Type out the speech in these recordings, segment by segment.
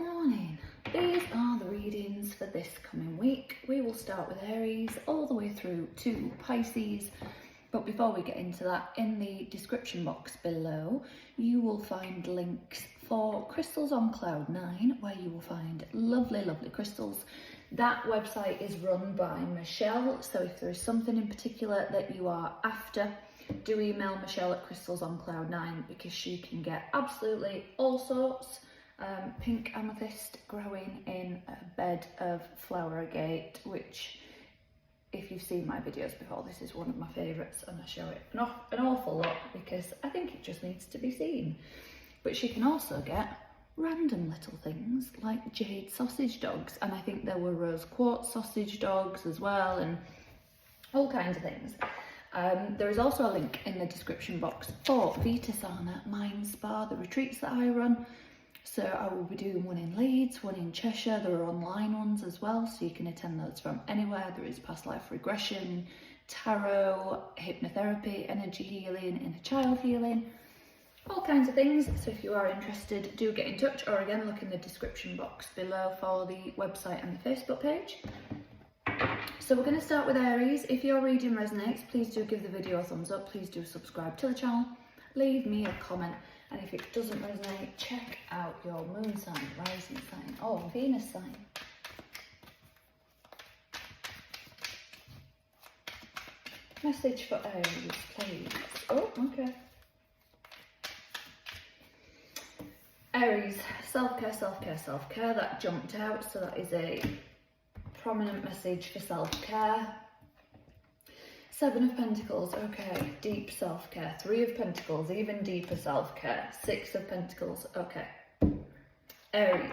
morning. These are the readings for this coming week. We will start with Aries all the way through to Pisces. But before we get into that, in the description box below, you will find links for Crystals on Cloud 9, where you will find lovely, lovely crystals. That website is run by Michelle, so if there is something in particular that you are after, do email Michelle at Crystals on Cloud 9 because she can get absolutely all sorts. Pink amethyst growing in a bed of flower agate, which, if you've seen my videos before, this is one of my favourites, and I show it an awful lot because I think it just needs to be seen. But she can also get random little things like jade sausage dogs, and I think there were rose quartz sausage dogs as well, and all kinds of things. There is also a link in the description box for Vita Mind Spa, the retreats that I run. So I will be doing one in Leeds, one in Cheshire. There are online ones as well, so you can attend those from anywhere. There is past life regression, tarot, hypnotherapy, energy healing, inner child healing, all kinds of things. So if you are interested, do get in touch, or again, look in the description box below for the website and the Facebook page. So we're going to start with Aries. If your reading resonates, please do give the video a thumbs up. Please do subscribe to the channel. Leave me a comment. And if it doesn't resonate, check out your moon sign, rising sign, or Venus sign. Message for Aries, please. Oh, okay. Aries, self-care, self-care, self-care. That jumped out, so that is a prominent message for self-care. Seven of Pentacles, okay, deep self-care. Three of Pentacles, even deeper self-care. Six of Pentacles, okay. Aries,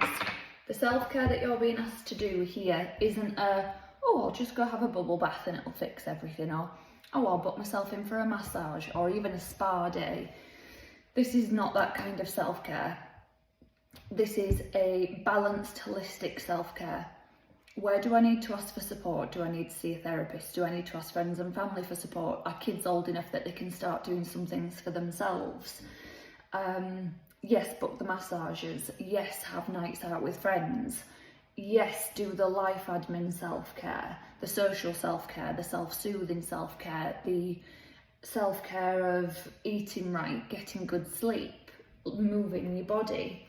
the self-care that you're being asked to do here isn't oh, I'll just go have a bubble bath and it'll fix everything, or, oh, I'll book myself in for a massage, or even a spa day. This is not that kind of self-care. This is a balanced, holistic self-care. Where do I need to ask for support? Do I need to see a therapist? Do I need to ask friends and family for support? Are kids old enough that they can start doing some things for themselves? Yes, book the massages. Yes, have nights out with friends. Yes, do the life admin self-care, the social self-care, the self-soothing self-care, the self-care of eating right, getting good sleep, moving your body,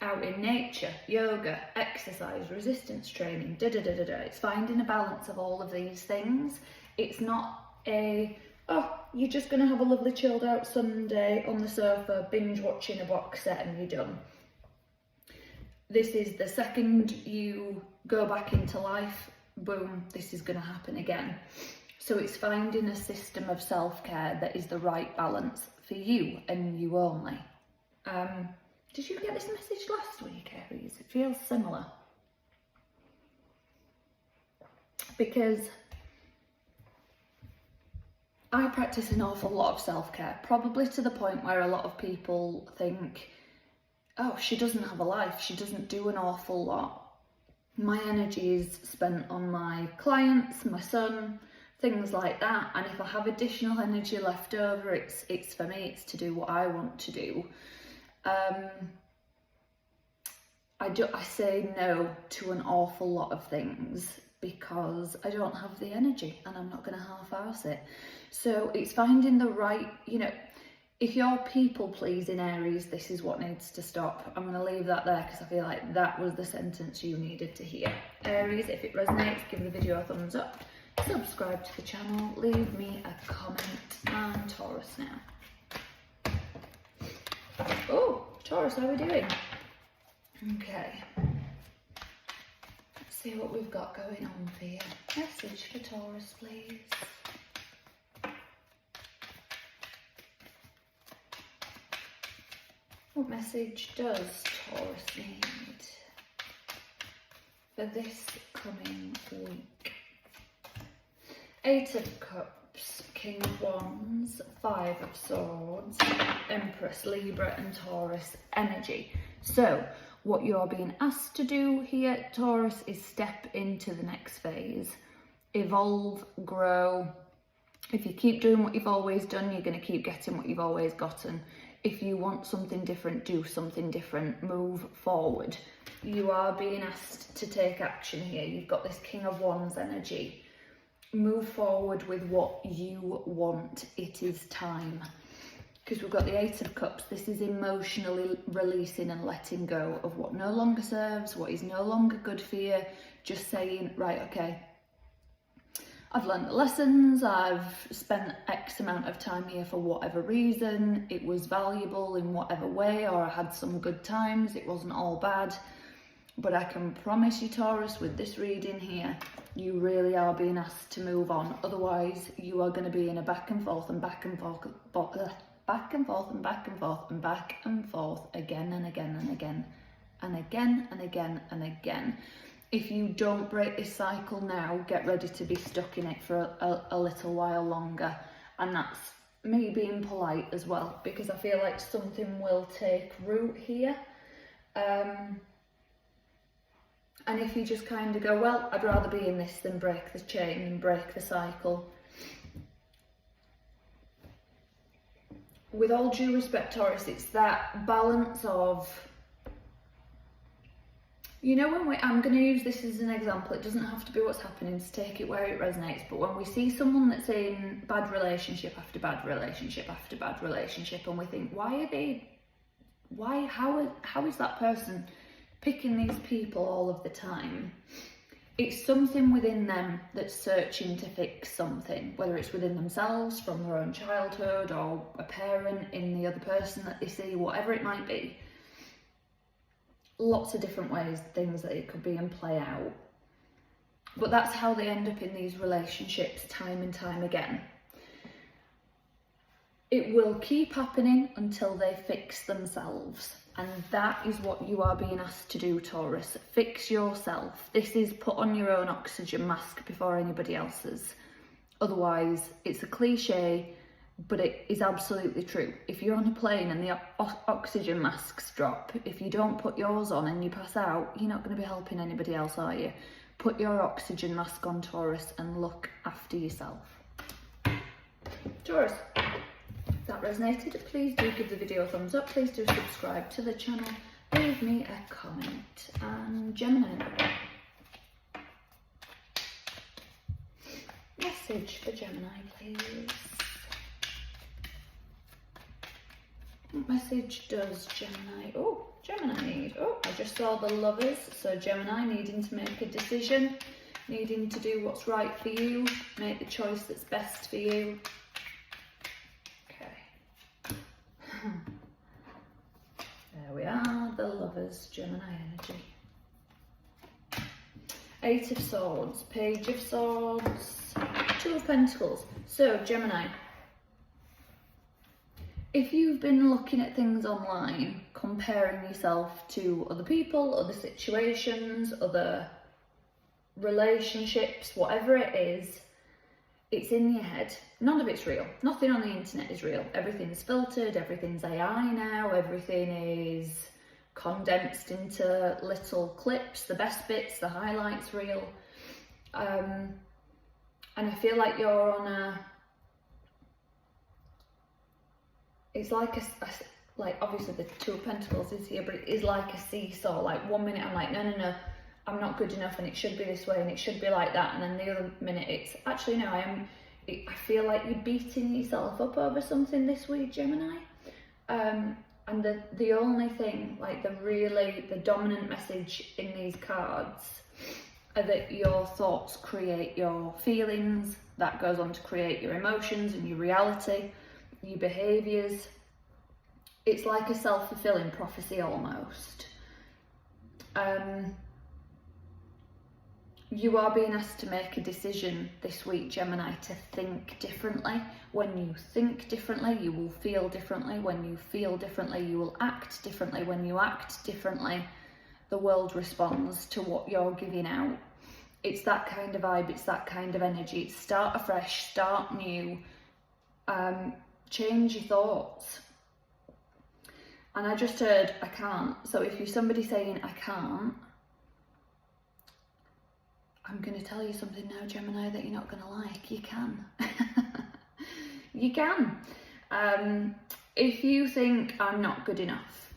out in nature, yoga, exercise, resistance training, It's finding a balance of all of these things. It's not oh, you're just going to have a lovely chilled out Sunday on the sofa, binge watching a box set and you're done. This is the second you go back into life, boom, this is going to happen again. So it's finding a system of self-care that is the right balance for you and you only. Did you get this message last week, Aries? It feels similar. Because I practice an awful lot of self-care, probably to the point where a lot of people think, oh, she doesn't have a life, she doesn't do an awful lot. My energy is spent on my clients, my son, things like that. And if I have additional energy left over, it's for me, it's to do what I want to do. I say no to an awful lot of things because I don't have the energy and I'm not going to half-arse it. So it's finding the right, if you're people pleasing, Aries, this is what needs to stop. I'm going to leave that there because I feel like that was the sentence you needed to hear. Aries, if it resonates, give the video a thumbs up, subscribe to the channel, leave me a comment, and Taurus now. Oh, Taurus, how are we doing? Okay, let's see what we've got going on for you. Message for Taurus, please. What message does Taurus need for this coming week? Eight of Cups, King of Wands, Five of Swords, Empress, Libra and Taurus energy. So what you're being asked to do here, Taurus, is step into the next phase. Evolve, grow. If you keep doing what you've always done, you're going to keep getting what you've always gotten. If you want something different, do something different. Move forward. you are being asked to take action here. You've got this King of Wands energy. Move forward with what you want. It is time. Because we've got the Eight of Cups. This is emotionally releasing and letting go of what no longer serves, what is no longer good for you. Just saying, right, okay, I've learned the lessons, I've spent X amount of time here for whatever reason, it was valuable in whatever way, or I had some good times, it wasn't all bad. But I can promise you, Taurus, with this reading here, you really are being asked to move on. Otherwise, you are going to be in a back and forth and back and forth, back and forth and back and forth and back and forth again and again and again and again and again and again. If you don't break this cycle now, get ready to be stuck in it for a little while longer. And that's me being polite as well, because I feel like something will take root here. And if you just kind of go, well, I'd rather be in this than break the chain and break the cycle. With all due respect, Taurus, it's that balance of, you know, when I'm going to use this as an example, it doesn't have to be what's happening, to take it where it resonates, but when we see someone that's in bad relationship after bad relationship after bad relationship, and we think, how is that person picking these people all of the time? It's something within them that's searching to fix something, whether it's within themselves, from their own childhood, or a parent in the other person that they see, whatever it might be. Lots of different ways, things that it could be and play out. But that's how they end up in these relationships time and time again. It will keep happening until they fix themselves. And that is what you are being asked to do, Taurus. Fix yourself. This is put on your own oxygen mask before anybody else's. Otherwise, it's a cliche, but it is absolutely true. If you're on a plane and the oxygen masks drop, if you don't put yours on and you pass out, you're not going to be helping anybody else, are you? Put your oxygen mask on, Taurus, and look after yourself. Taurus, if that resonated, please do give the video a thumbs up. Please do subscribe to the channel. Leave me a comment. And Gemini, message for Gemini, please. What message does Gemini? Oh, Gemini need. Oh, I just saw the Lovers. So Gemini needing to make a decision, needing to do what's right for you, make the choice that's best for you. There we are, the Lovers, Gemini energy. Eight of Swords, Page of Swords, Two of Pentacles. So, Gemini, if you've been looking at things online, comparing yourself to other people, other situations, other relationships, whatever it is, it's in your head. None of it's real. Nothing on the internet is real. Everything's filtered, everything's AI now, everything is condensed into little clips, the best bits, the highlights reel. And I feel like you're on a, it's like like obviously the Two of Pentacles is here, but it is like a seesaw. Like 1 minute I'm like, no, I'm not good enough and it should be this way and it should be like that, and then the other minute it's actually no, I feel like you're beating yourself up over something this week, Gemini. And the only thing, like the dominant message in these cards are that your thoughts create your feelings, that goes on to create your emotions and your reality, your behaviours. It's like a self-fulfilling prophecy almost. You are being asked to make a decision this week, Gemini, to think differently. When you think differently, you will feel differently. When you feel differently, you will act differently. When you act differently, the world responds to what you're giving out. It's that kind of vibe, it's that kind of energy. It's start afresh, start new, change your thoughts. And I just heard, I can't. So if you're somebody saying, I can't, I'm going to tell you something now, Gemini, that you're not going to like. You can. You can. If you think I'm not good enough,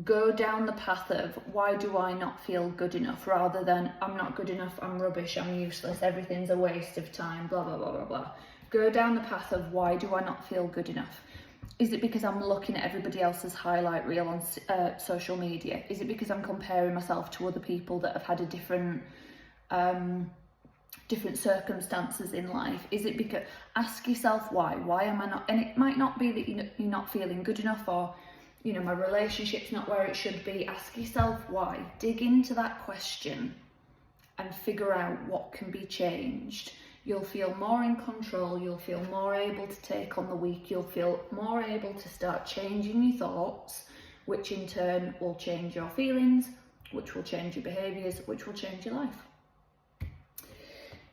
go down the path of why do I not feel good enough, rather than I'm not good enough, I'm rubbish, I'm useless, everything's a waste of time, blah, blah, blah, blah, blah. Go down the path of why do I not feel good enough? Is it because I'm looking at everybody else's highlight reel on social media? Is it because I'm comparing myself to other people that have had a different circumstances in life? Is it because, ask yourself why am I not, and it might not be that you're not feeling good enough, or you know, my relationship's not where it should be. Ask yourself why, dig into that question and figure out what can be changed. You'll feel more in control, you'll feel more able to take on the week, you'll feel more able to start changing your thoughts, which in turn will change your feelings, which will change your behaviours, which will change your life.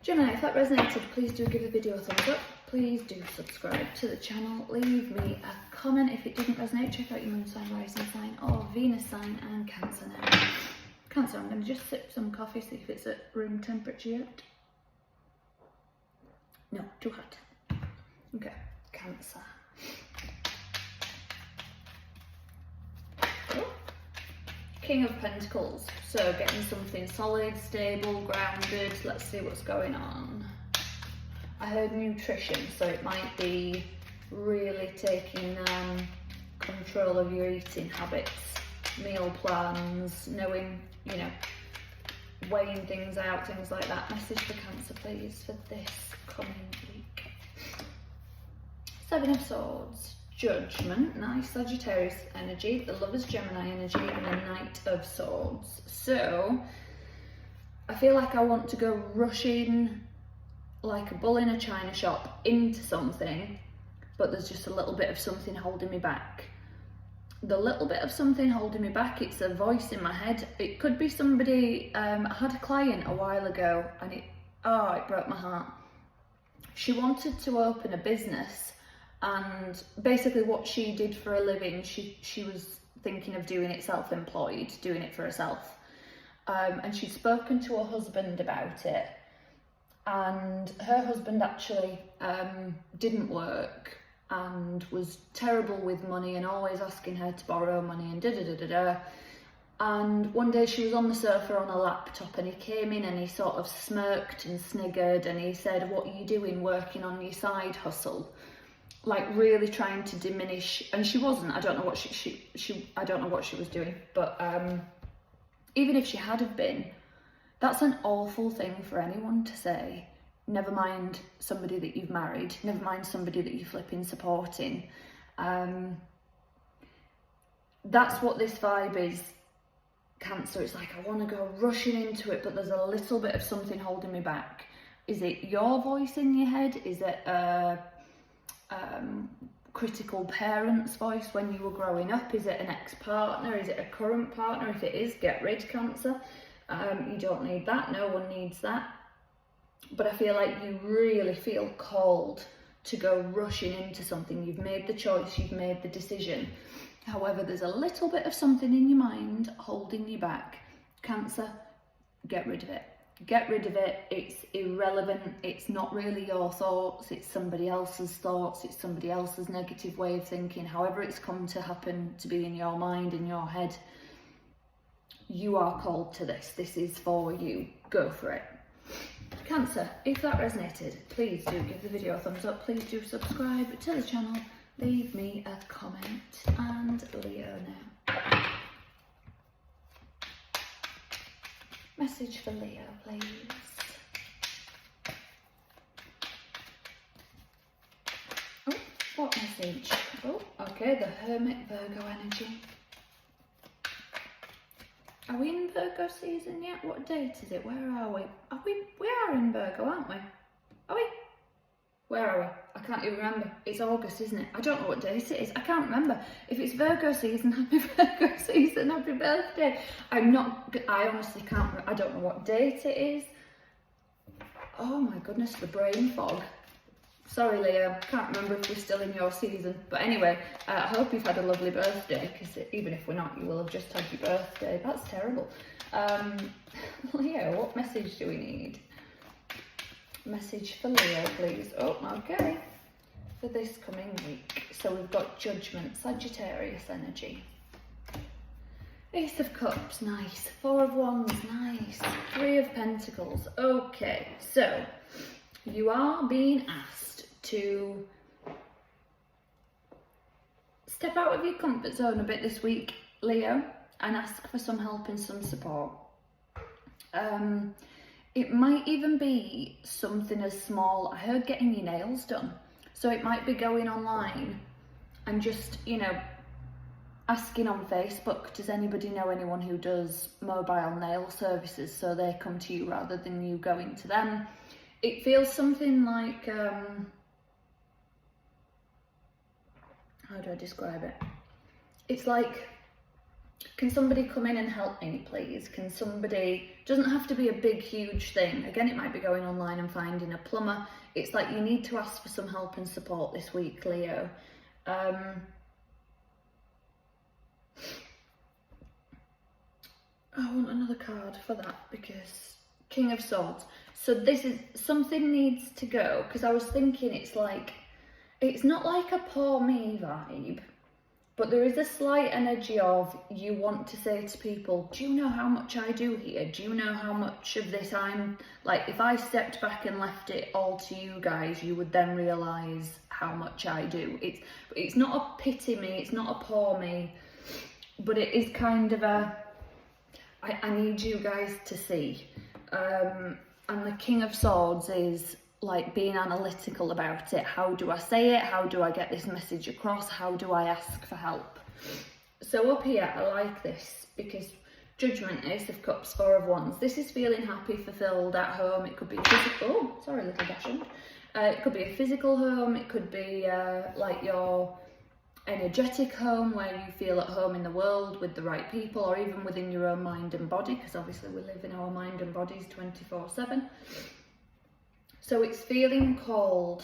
Gemini, if that resonated, please do give the video a thumbs up. Please do subscribe to the channel. Leave me a comment. If it didn't resonate, check out your moon sign, rising sign, or Venus sign, and Cancer now. Cancer, I'm going to just sip some coffee, see if it's at room temperature yet. No, too hot. Okay, Cancer. Oh. King of Pentacles. So getting something solid, stable, grounded. Let's see what's going on. I heard nutrition, so it might be really taking control of your eating habits, meal plans, knowing, you know, weighing things out, things like that. Message for Cancer, please, for this coming week. Seven of Swords, Judgment, nice Sagittarius energy, the Lover's Gemini energy, and the Knight of Swords. So, I feel like I want to go rushing like a bull in a china shop into something, but there's just a little bit of something holding me back. The little bit of something holding me back, it's a voice in my head. It could be somebody, I had a client a while ago and it broke my heart. She wanted to open a business, and basically what she did for a living, she was thinking of doing it self-employed, doing it for herself. And she'd spoken to her husband about it, and her husband actually didn't work and was terrible with money and always asking her to borrow money and da-da-da-da-da. And one day she was on the sofa on a laptop and he came in and he sort of smirked and sniggered and he said, "What are you doing working on your side hustle?" Like really trying to diminish, and she wasn't. I don't know what I don't know what she was doing, but even if she had have been, that's an awful thing for anyone to say. Never mind somebody that you've married, never mind somebody that you're flipping supporting. That's what this vibe is, Cancer. It's like I want to go rushing into it, but there's a little bit of something holding me back. Is it your voice in your head? Is it a critical parent's voice when you were growing up? Is it an ex-partner? Is it a current partner? If it is, get rid, Cancer. You don't need that. No one needs that. But I feel like you really feel called to go rushing into something. You've made the choice, you've made the decision. However, there's a little bit of something in your mind holding you back. Cancer, get rid of it. Get rid of it. It's irrelevant. It's not really your thoughts. It's somebody else's thoughts. It's somebody else's negative way of thinking. However it's come to happen to be in your mind, in your head, you are called to this. This is for you. Go for it. Cancer, if that resonated, please do give the video a thumbs up. Please do subscribe to the channel. Leave me a comment. And Leo now. Message for Leo, please. Oh, what message? Oh, okay, the Hermit, Virgo energy. Are we in Virgo season yet? What date is it? Where are we? We are in Virgo, aren't we? Are we? Where are we? I can't even remember. It's August, isn't it? I don't know what date it is. I can't remember. If it's Virgo season, happy Virgo season, happy birthday. I honestly can't remember. I don't know what date it is. Oh my goodness, the brain fog. Sorry, Leo, can't remember if we're still in your season. But anyway, I hope you've had a lovely birthday, because even if we're not, you will have just had your birthday. That's terrible. Leo, what message do we need? Message for Leo, please. Oh, okay. For this coming week. So we've got Judgment, Sagittarius energy. Ace of Cups, nice. Four of Wands, nice. Three of Pentacles. Okay, so you are being asked to step out of your comfort zone a bit this week, Leo, and ask for some help and some support. It might even be something as small, I heard getting your nails done. So it might be going online and just, you know, asking on Facebook, does anybody know anyone who does mobile nail services, so they come to you rather than you going to them. It feels something like, how do I describe it? It's like, can somebody come in and help me, please? Can somebody, doesn't have to be a big, huge thing. Again, it might be going online and finding a plumber. It's like you need to ask for some help and support this week, Leo. I want another card for that because King of Swords. So this is, something needs to go, because I was thinking it's like, it's not like a poor me vibe, but there is a slight energy of you want to say to people, do you know how much I do here? Do you know how much of this I'm, like, if I stepped back and left it all to you guys, you would then realise how much I do. It's not a pity me, it's not a poor me, but it is kind of a, I need you guys to see. And the King of Swords is like being analytical about it. How do I say it? How do I get this message across? How do I ask for help? So up here, I like this because Judgment, Ace of Cups, Four of Wands. This is feeling happy, fulfilled at home. It could be a physical, oh, sorry, little dashing. It could be a physical home. It could be like your energetic home where you feel at home in the world with the right people, or even within your own mind and body, because obviously we live in our mind and bodies 24/7. So it's feeling called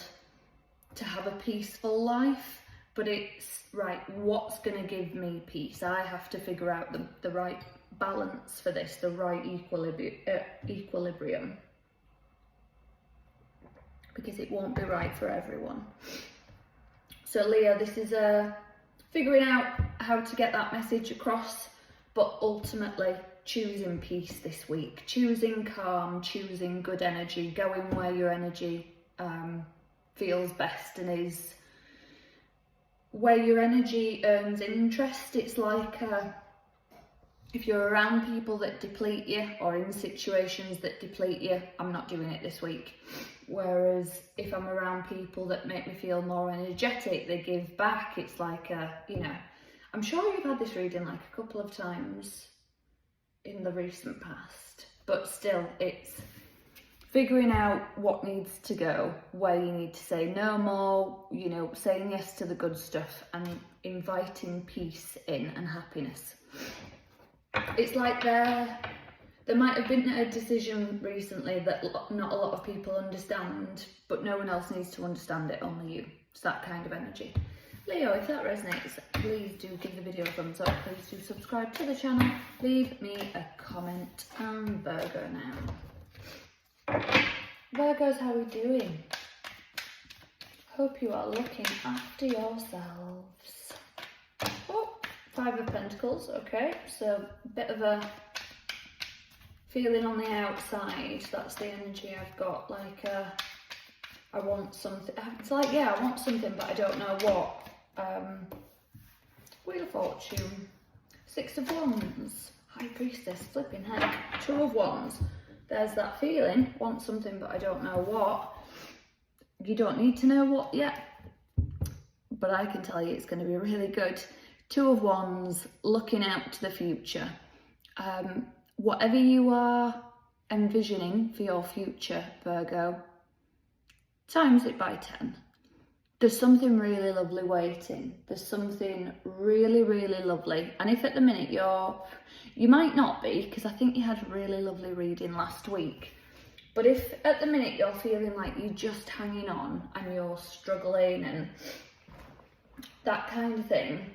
to have a peaceful life, but it's, right, what's going to give me peace? I have to figure out the right balance for this, the right equilibrium, because it won't be right for everyone. So Leo, this is figuring out how to get that message across, but ultimately choosing peace this week, choosing calm, choosing good energy, going where your energy feels best and is where your energy earns interest. It's like if you're around people that deplete you or in situations that deplete you, I'm not doing it this week. Whereas if I'm around people that make me feel more energetic, they give back, it's like you know, I'm sure you've had this reading like a couple of times in the recent past, but still it's figuring out what needs to go, where you need to say no more, you know, saying yes to the good stuff and inviting peace in and happiness. It's like there might have been a decision recently that not a lot of people understand, but no one else needs to understand it, only you. It's that kind of energy. Leo, if that resonates, please do give the video a thumbs up, please do subscribe to the channel, leave me a comment, and Virgo now. Virgos, how are we doing? Hope you are looking after yourselves. Oh, Five of Pentacles, okay, so a bit of a feeling on the outside, that's the energy I've got, like I want something, it's like, yeah, I want something, but I don't know what. Wheel of Fortune, Six of Wands, High Priestess, flipping heck, Two of Wands. There's that feeling, want something but I don't know what. You don't need to know what yet, but I can tell you it's going to be really good. Two of Wands, looking out to the future. Whatever you are envisioning for your future, Virgo, times it by 10. There's something really lovely waiting. There's something really, really lovely. And if at the minute you might not be, because I think you had a really lovely reading last week. But if at the minute you're feeling like you're just hanging on and you're struggling and that kind of thing,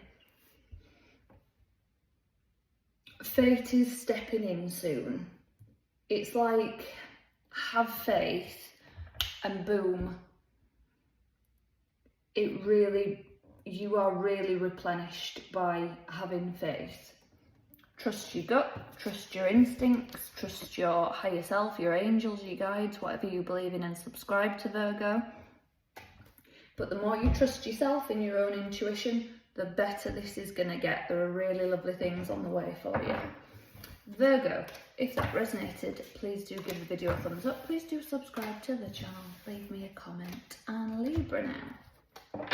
fate is stepping in soon. It's like, have faith and boom, you are really replenished by having faith. Trust your gut, trust your instincts, trust your higher self, your angels, your guides, whatever you believe in and subscribe to, Virgo. But the more you trust yourself and your own intuition, the better this is going to get. There are really lovely things on the way for you. Virgo, if that resonated, please do give the video a thumbs up. Please do subscribe to the channel. Leave me a comment. And Libra now.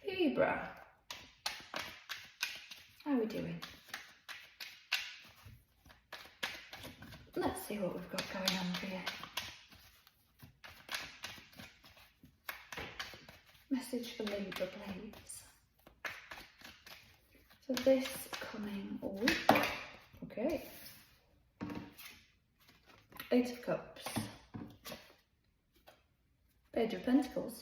Libra. How are we doing? Let's see what we've got going on for you. Message for Libra, please. So this coming week, okay. Eight of Cups. Page of Pentacles.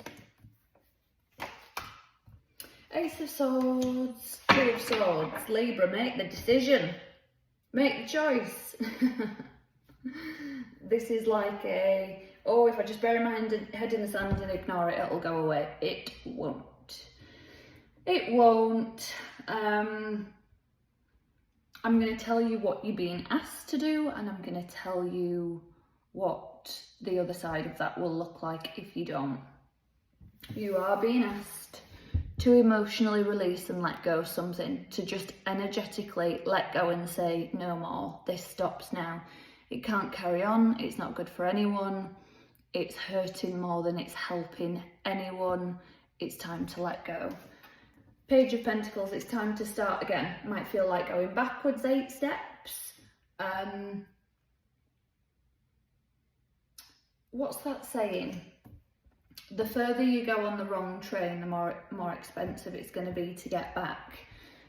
Ace of Swords. Two of Swords. Libra, make the decision. Make the choice. This is like a, oh, if I just bury my head in the sand and ignore it, it'll go away. It won't. It won't. I'm going to tell you what you're being asked to do, and I'm going to tell you what the other side of that will look like if you don't. You are being asked to emotionally release and let go of something, to just energetically let go and say, no more, this stops now. It can't carry on, it's not good for anyone, it's hurting more than it's helping anyone, it's time to let go. Page of Pentacles, it's time to start again. Might feel like going backwards 8 steps. What's that saying? The further you go on the wrong train, the more expensive it's going to be to get back.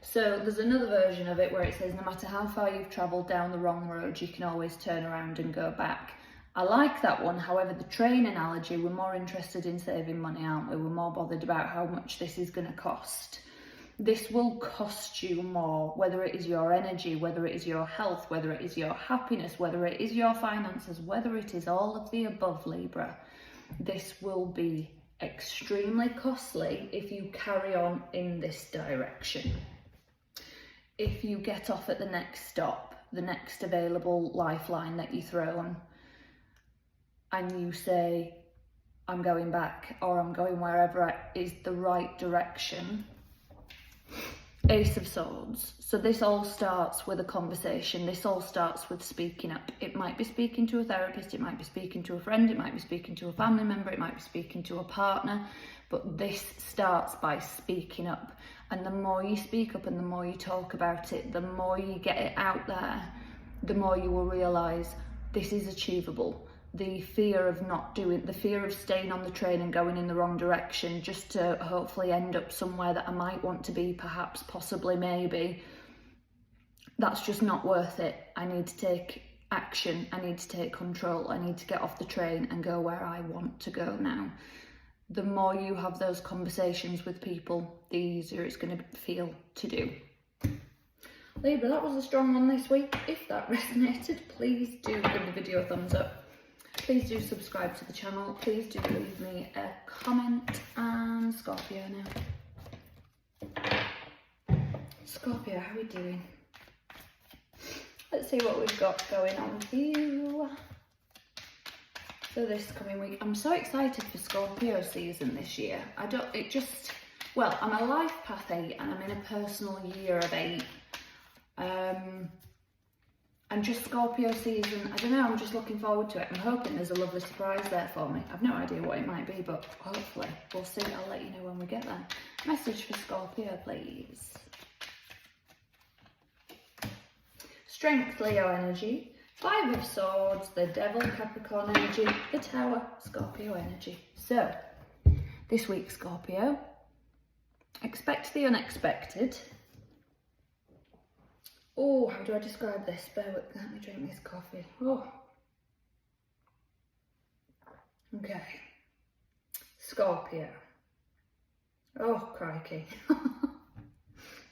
So there's another version of it where it says no matter how far you've travelled down the wrong road, you can always turn around and go back. I like that one. However, the train analogy, we're more interested in saving money, aren't we? We're more bothered about how much this is going to cost. This will cost you more, whether it is your energy, whether it is your health, whether it is your happiness, whether it is your finances, whether it is all of the above, Libra. This will be extremely costly if you carry on in this direction. If you get off at the next stop, the next available lifeline that you throw on, and you say, I'm going back, or I'm going wherever is the right direction. Ace of Swords. So this all starts with a conversation. This all starts with speaking up. It might be speaking to a therapist, it might be speaking to a friend, it might be speaking to a family member, it might be speaking to a partner, but this starts by speaking up. And the more you speak up and the more you talk about it, the more you get it out there, the more you will realise this is achievable. The fear of not doing, the fear of staying on the train and going in the wrong direction just to hopefully end up somewhere that I might want to be, perhaps, possibly, maybe, that's just not worth it. I need to take action, I need to take control, I need to get off the train and go where I want to go now. The more you have those conversations with people, the easier it's going to feel to do. Libra, that was a strong one this week. If that resonated, please do give the video a thumbs up. Please do subscribe to the channel. Please do leave me a comment. And Scorpio now. Scorpio, how are we doing? Let's see what we've got going on for you. So this coming week, I'm so excited for Scorpio season this year. Well, I'm a life path 8 and I'm in a personal year of 8. And just Scorpio season, I don't know, I'm just looking forward to it. I'm hoping there's a lovely surprise there for me. I've no idea what it might be, but hopefully we'll see. I'll let you know when we get there. Message for Scorpio, please. Strength, Leo energy. 5 of Swords, the Devil, Capricorn energy, the Tower, Scorpio energy. So, this week, Scorpio, expect the unexpected. Oh, how do I describe this? Bear with, let me drink this coffee. Oh. Okay. Scorpio. Oh, crikey.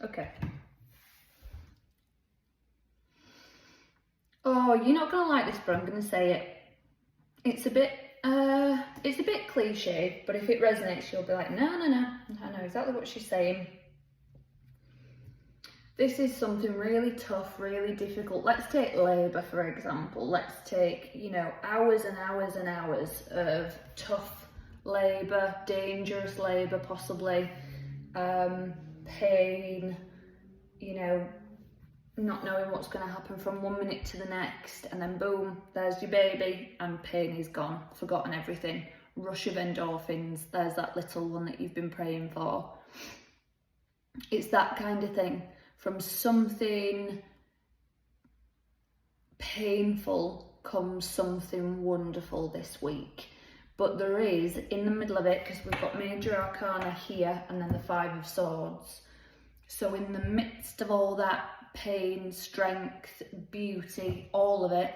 Okay. Oh, you're not going to like this, but I'm going to say it. It's a bit cliche, but if it resonates, you'll be like, no, I know exactly what she's saying. This is something really tough, really difficult. Let's take labour, for example. Let's take, you know, hours and hours and hours of tough labour, dangerous labour possibly, pain, you know, not knowing what's going to happen from 1 minute to the next, and then boom, there's your baby and pain is gone, forgotten everything, rush of endorphins, there's that little one that you've been praying for. It's that kind of thing. From something painful comes something wonderful this week. But there is, in the middle of it, because we've got major arcana here and then the 5 of swords. So in the midst of all that pain, strength, beauty, all of it,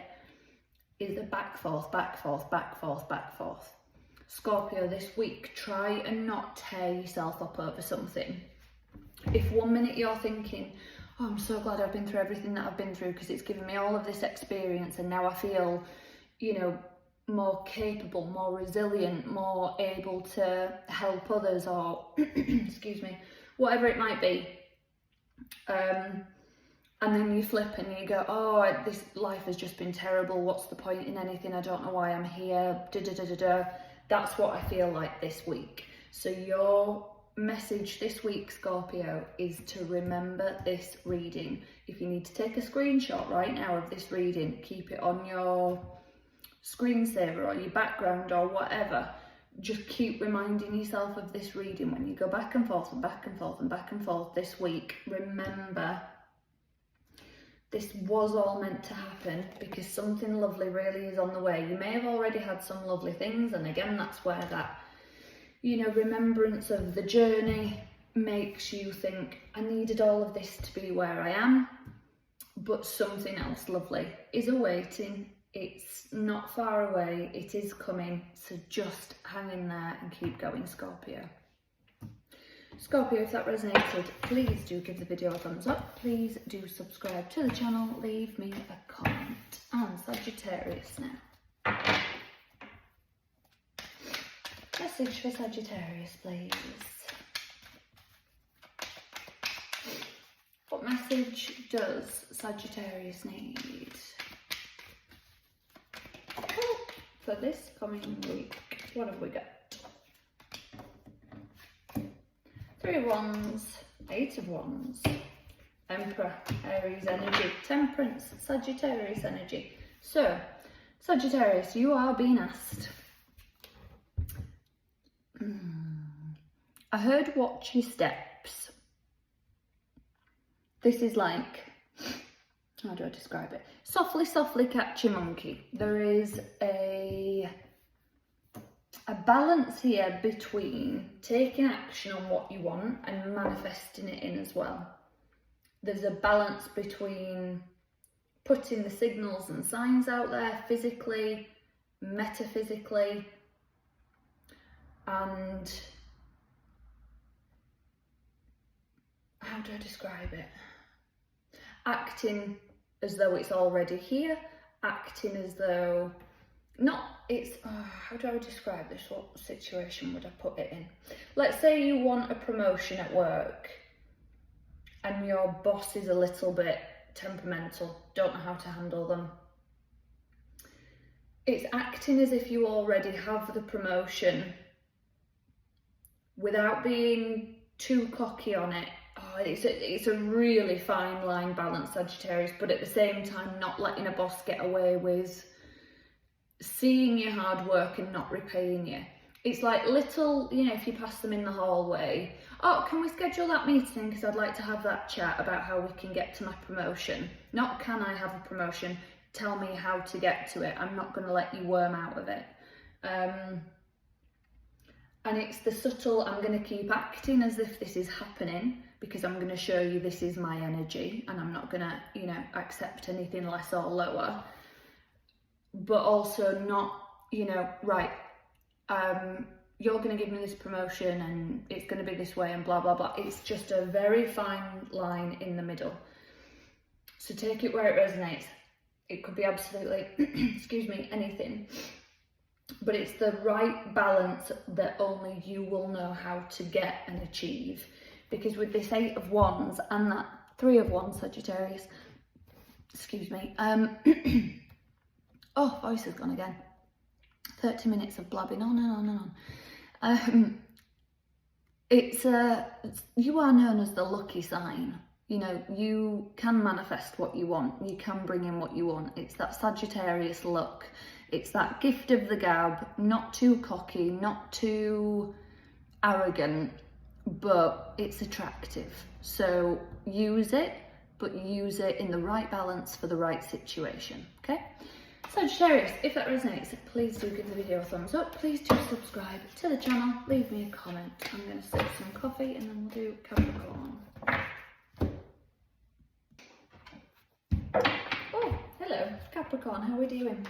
is a back forth, back forth, back forth, back forth. Scorpio, this week, try and not tear yourself up over something. If 1 minute you're thinking, oh, I'm so glad I've been through everything that I've been through because it's given me all of this experience and now I feel, you know, more capable, more resilient, more able to help others, or excuse me, whatever it might be. And then you flip and you go, oh, this life has just been terrible. What's the point in anything? I don't know why I'm here. That's what I feel like this week. So your message this week, Scorpio, is to remember this reading. If you need to take a screenshot right now of this reading, keep it on your screensaver or your background or whatever. Just keep reminding yourself of this reading when you go back and forth and back and forth and back and forth this week. Remember, this was all meant to happen because something lovely really is on the way. You may have already had some lovely things, and again, that's where that, you know, remembrance of the journey makes you think, I needed all of this to be where I am, but something else lovely is awaiting. It's not far away, it is coming, so just hang in there and keep going, Scorpio. Scorpio, if that resonated, please do give the video a thumbs up, please do subscribe to the channel, leave me a comment. And Sagittarius now. Message for Sagittarius, please. What message does Sagittarius need for this coming week? What have we got? 3 of Wands, 8 of Wands, Emperor, Aries energy, Temperance, Sagittarius energy. So, Sagittarius, you are being asked. I heard watch your steps. This is like, how do I describe it? Softly, softly catch your monkey. There is a balance here between taking action on what you want and manifesting it in as well. There's a balance between putting the signals and signs out there physically, metaphysically, and how do I describe it? Acting as though it's already here, acting as though how do I describe this? What situation would I put it in? Let's say you want a promotion at work and your boss is a little bit temperamental, don't know how to handle them. It's acting as if you already have the promotion without being too cocky on it. Oh, it's a really fine line balance, Sagittarius, but at the same time not letting a boss get away with seeing your hard work and not repaying you. It's like little, you know, if you pass them in the hallway, oh, can we schedule that meeting because I'd like to have that chat about how we can get to my promotion. Not can I have a promotion, tell me how to get to it. I'm not going to let you worm out of it. And it's the subtle, I'm going to keep acting as if this is happening because I'm going to show you this is my energy and I'm not going to, you know, accept anything less or lower. But also not, you know, right, you're going to give me this promotion and it's going to be this way and blah, blah, blah. It's just a very fine line in the middle. So take it where it resonates. It could be absolutely, excuse me, anything. But it's the right balance that only you will know how to get and achieve. Because with this 8 of Wands and that 3 of Wands, Sagittarius. Excuse me. Oh, voice has gone again. 30 minutes of blabbing on and on and on. You are known as the lucky sign. You know, you can manifest what you want. You can bring in what you want. It's that Sagittarius luck. It's that gift of the gab, not too cocky, not too arrogant, but it's attractive. So use it, but use it in the right balance for the right situation, okay? Sagittarius, if that resonates, please do give the video a thumbs up. Please do subscribe to the channel. Leave me a comment. I'm going to sip some coffee and then we'll do Capricorn. Oh, hello, Capricorn. How are we doing?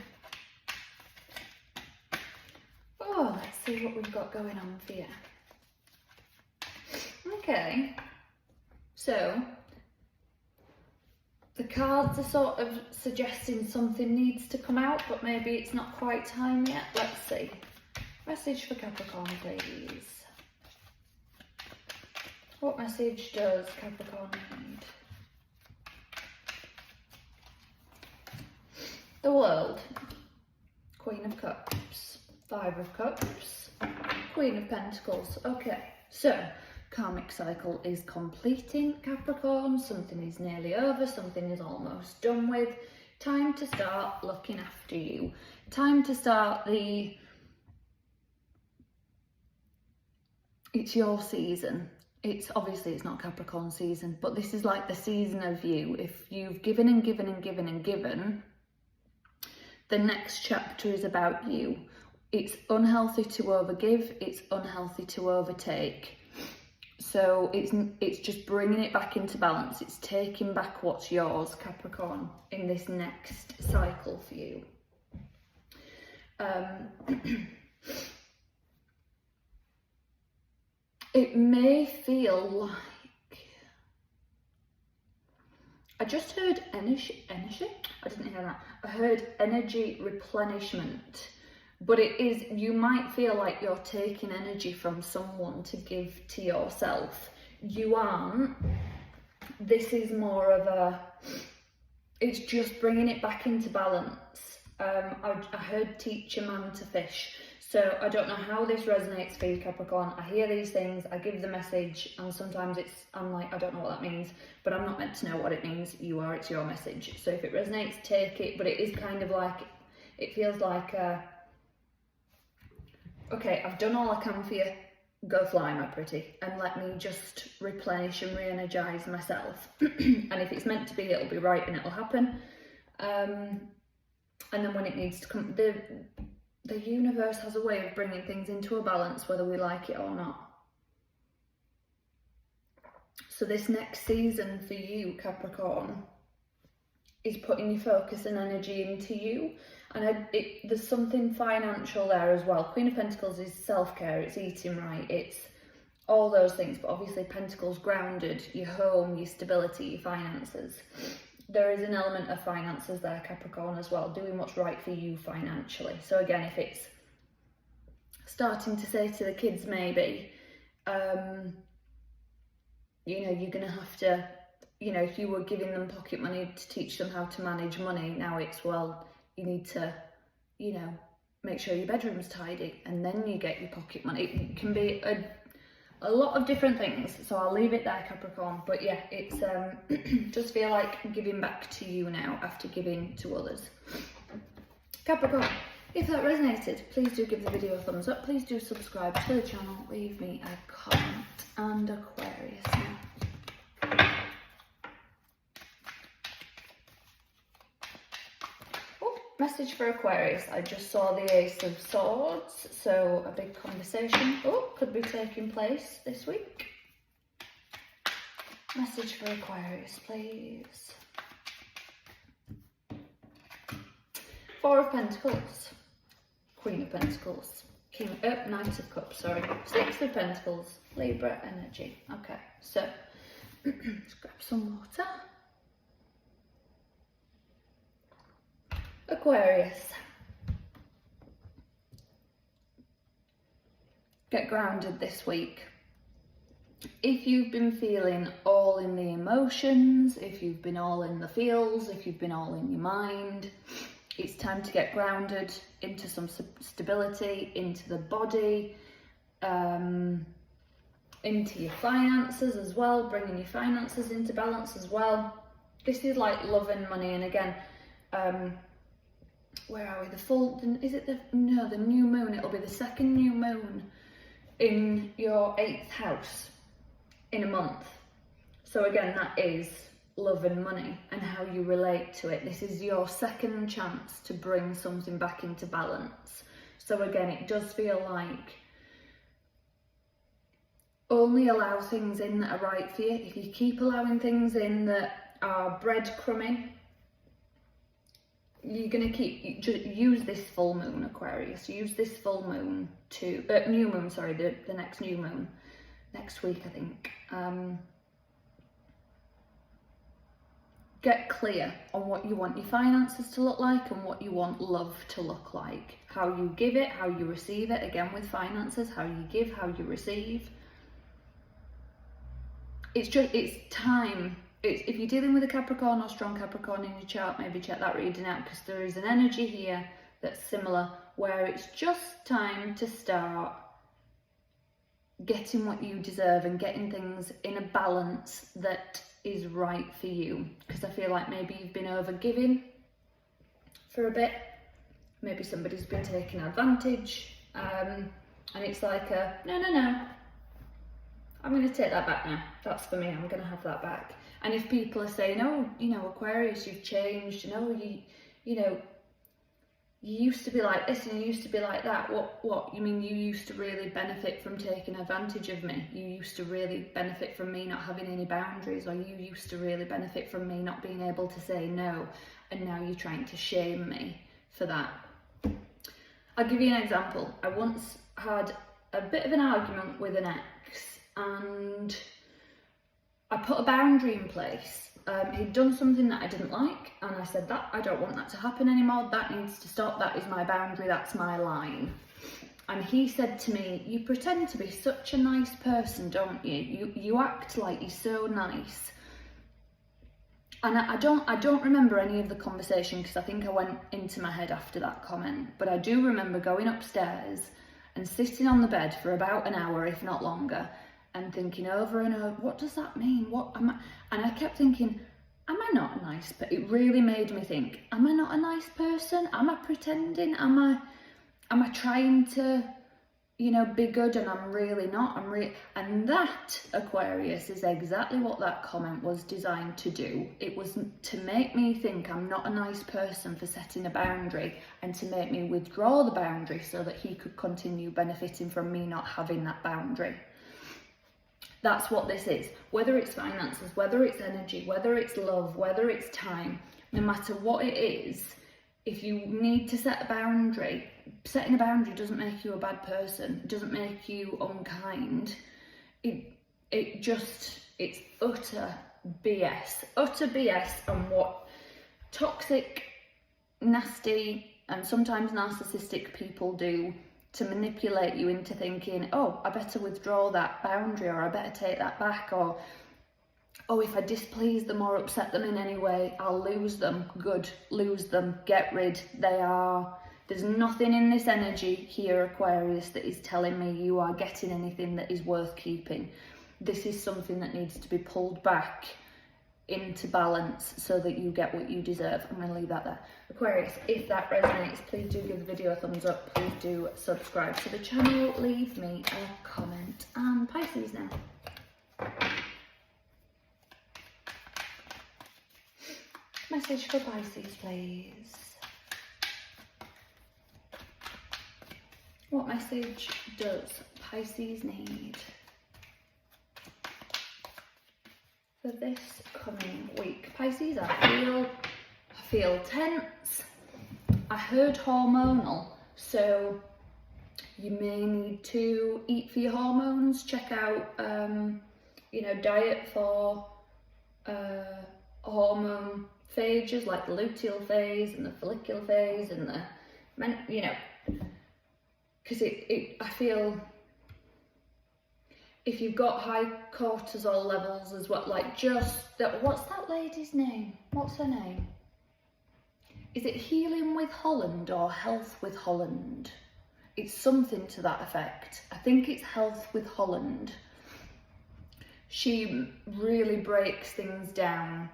Oh, let's see what we've got going on for you. Okay, so the cards are sort of suggesting something needs to come out, but maybe it's not quite time yet. Let's see. Message for Capricorn, please. What message does Capricorn need? The World. Queen of Cups. 5 of Cups. Queen of Pentacles. Okay, so karmic cycle is completing, Capricorn. Something is nearly over, something is almost done with. Time to start looking after you. Time to start it's your season. It's obviously it's not Capricorn season, but this is like the season of you. If you've given and given and given and given, the next chapter is about you. It's unhealthy to overgive, it's unhealthy to overtake. So it's just bringing it back into balance. It's taking back what's yours, Capricorn, in this next cycle for you. It may feel like... I just heard energy? I didn't hear that. I heard energy replenishment. But it is, you might feel like you're taking energy from someone to give to yourself. You aren't. This is more of a, it's just bringing it back into balance. I heard teach a man to fish. So I don't know how this resonates for you, Capricorn. I hear these things, I give the message, and sometimes I'm like, I don't know what that means, but I'm not meant to know what it means. You are, it's your message. So if it resonates, take it. But it is kind of like, it feels like okay, I've done all I can for you, go fly my pretty, and let me just replenish and re-energise myself. And if it's meant to be, it'll be right and it'll happen. And then when it needs to come, the universe has a way of bringing things into a balance, whether we like it or not. So this next season for you, Capricorn, is putting your focus and energy into you. And there's something financial there as well. Queen of Pentacles is self-care, it's eating right, it's all those things. But obviously Pentacles grounded, your home, your stability, your finances. There is an element of finances there, Capricorn, as well. Doing what's right for you financially. So again, if it's starting to say to the kids maybe, you know, you're going to have to, you know, if you were giving them pocket money to teach them how to manage money, now it's, well, you need to, you know, make sure your bedroom's tidy and then you get your pocket money. It can be a lot of different things. So I'll leave it there, Capricorn. But yeah, it's just feel like giving back to you now after giving to others. Capricorn, if that resonated, please do give the video a thumbs up. Please do subscribe to the channel. Leave me a comment. And Aquarius now. Message for Aquarius. I just saw the Ace of Swords, so a big conversation could be taking place this week. Message for Aquarius, please. 4 of Pentacles, Queen of Pentacles, Knight of Cups, sorry, 6 of Pentacles, Libra energy. Okay, so let's grab some water. Aquarius, get grounded this week. If you've been feeling all in the emotions, if you've been all in the feels, if you've been all in your mind, it's time to get grounded into some stability, into the body, into your finances as well, bringing your finances into balance as well. This is like love and money, and again, where are we? The new moon? It'll be the second new moon in your 8th house in a month. So again, that is love and money and how you relate to it. This is your second chance to bring something back into balance. So again, it does feel like only allow things in that are right for you. If you keep allowing things in that are breadcrumbing, you're going to use this full moon, Aquarius. Use this full moon to new moon, sorry, the next new moon next week, I think. Get clear on what you want your finances to look like and what you want love to look like. How you give it, how you receive it. Again, with finances, how you give, how you receive. It's time. If you're dealing with a Capricorn or strong Capricorn in your chart, maybe check that reading out, because there is an energy here that's similar, where it's just time to start getting what you deserve and getting things in a balance that is right for you. Because I feel like maybe you've been over giving for a bit, maybe somebody's been taking advantage, and it's like no, I'm going to take that back now. That's for me. I'm going to have that back. And if people are saying, oh, Aquarius, you've changed, you used to be like this and you used to be like that. What? You mean you used to really benefit from taking advantage of me? You used to really benefit from me not having any boundaries, or you used to really benefit from me not being able to say no, and now you're trying to shame me for that. I'll give you an example. I once had a bit of an argument with an ex, and I put a boundary in place. He'd done something that I didn't like, and I said that I don't want that to happen anymore. That needs to stop. That is my boundary. That's my line. And he said to me, you pretend to be such a nice person, don't you? You act like you're so nice. And I don't remember any of the conversation, because I think I went into my head after that comment. But I do remember going upstairs and sitting on the bed for about an hour, if not longer, and thinking over and over, what does that mean? What am I? And I kept thinking, am I not nice? But it really made me think, am I not a nice person? Am I pretending? Am I trying to, be good, and I'm really not? And that, Aquarius, is exactly what that comment was designed to do. It was to make me think I'm not a nice person for setting a boundary, and to make me withdraw the boundary so that he could continue benefiting from me not having that boundary. That's what this is. Whether it's finances, whether it's energy, whether it's love, whether it's time, no matter what it is, if you need to set a boundary, setting a boundary doesn't make you a bad person. It doesn't make you unkind. It's utter BS. Utter BS on what toxic, nasty, and sometimes narcissistic people do to manipulate you into thinking, oh, I better withdraw that boundary, or I better take that back, or oh, if I displease them or upset them in any way, I'll lose them. Good, lose them, get rid. There's nothing in this energy here, Aquarius, that is telling me you are getting anything that is worth keeping. This is something that needs to be pulled back into balance so that you get what you deserve. I'm going to leave that there. Aquarius, if that resonates, please do give the video a thumbs up. Please do subscribe to the channel. Leave me a comment. And Pisces now. Message for Pisces, please. What message does Pisces need for this coming week? Pisces, I feel tense. I heard hormonal, so you may need to eat for your hormones. Check out, diet for hormone phages, like the luteal phase and the follicular phase and the, because I feel if you've got high cortisol levels as well, like just that, what's that lady's name? What's her name? Is it Healing with Holland or Health with Holland? It's something to that effect. I think it's Health with Holland. She really breaks things down,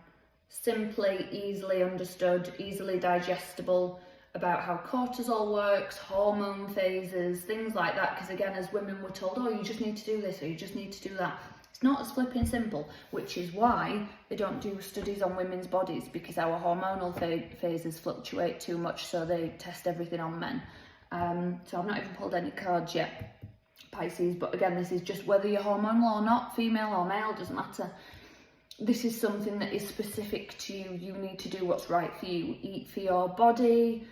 simply, easily understood, easily digestible, about how cortisol works, hormone phases, things like that. Because again, as women, we're told, oh, you just need to do this or you just need to do that. It's not as flipping simple, which is why they don't do studies on women's bodies, because our hormonal phases fluctuate too much, so they test everything on men. So I've not even pulled any cards yet, Pisces, but again, this is just whether you're hormonal or not, female or male, doesn't matter. This is something that is specific to you. You need to do what's right for you. Eat for your body,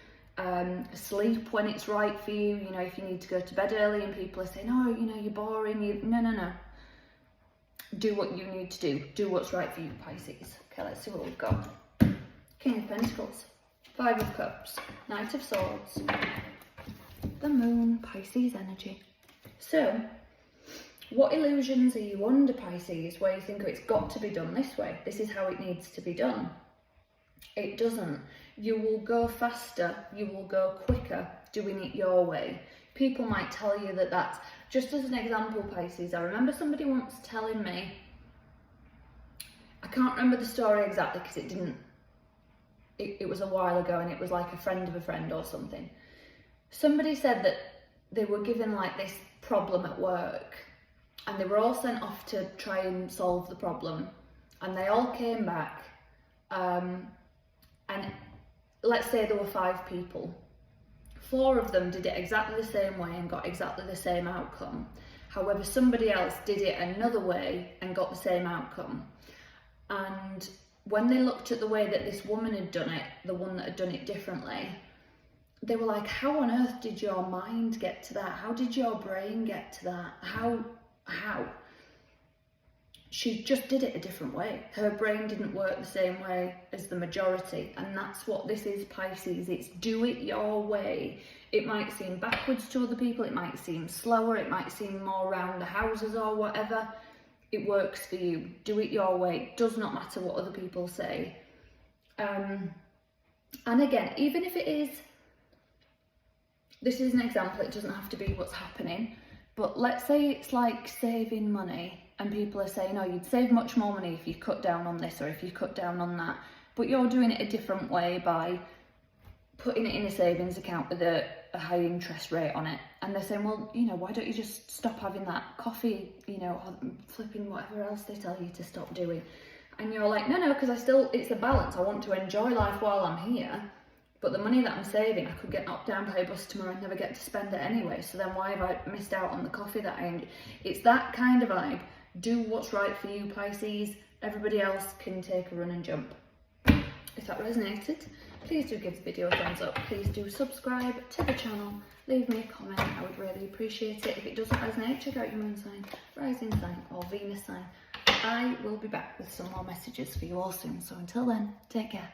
sleep when it's right for you. You know, if you need to go to bed early and people are saying, oh, you know, you're boring, no. Do what you need to do. Do what's right for you, Pisces. Okay, let's see what we've got. King of Pentacles, Five of Cups, Knight of Swords, the Moon, Pisces energy. So, what illusions are you under, Pisces, where you think, oh, it's got to be done this way? This is how it needs to be done. It doesn't. You will go faster, you will go quicker doing it your way. People might tell you that that's, just as an example, Pisces, I remember somebody once telling me, I can't remember the story exactly because it was a while ago and it was like a friend of a friend or something. Somebody said that they were given like this problem at work and they were all sent off to try and solve the problem, and they all came back, and let's say there were 5 people. 4 of them did it exactly the same way and got exactly the same outcome. However, somebody else did it another way and got the same outcome. And when they looked at the way that this woman had done it, the one that had done it differently, they were like, how on earth did your mind get to that? How did your brain get to that? How? She just did it a different way. Her brain didn't work the same way as the majority. And that's what this is, Pisces. It's do it your way. It might seem backwards to other people. It might seem slower. It might seem more round the houses or whatever. It works for you. Do it your way. It does not matter what other people say. And again, even if it is, this is an example, it doesn't have to be what's happening, but let's say it's like saving money and people are saying, oh, you'd save much more money if you cut down on this or if you cut down on that, but you're doing it a different way by putting it in a savings account with a high interest rate on it. And they're saying, well, you know, why don't you just stop having that coffee, you know, or flipping whatever else they tell you to stop doing. And you're like, no, because it's a balance. I want to enjoy life while I'm here. But the money that I'm saving, I could get knocked down by a bus tomorrow and never get to spend it anyway. So then why have I missed out on the coffee that I enjoy? It's that kind of vibe. Do what's right for you, Pisces. Everybody else can take a run and jump. If that resonated, please do give the video a thumbs up. Please do subscribe to the channel. Leave me a comment. I would really appreciate it. If it doesn't resonate, check out your moon sign, rising sign or Venus sign. I will be back with some more messages for you all soon. So until then, take care.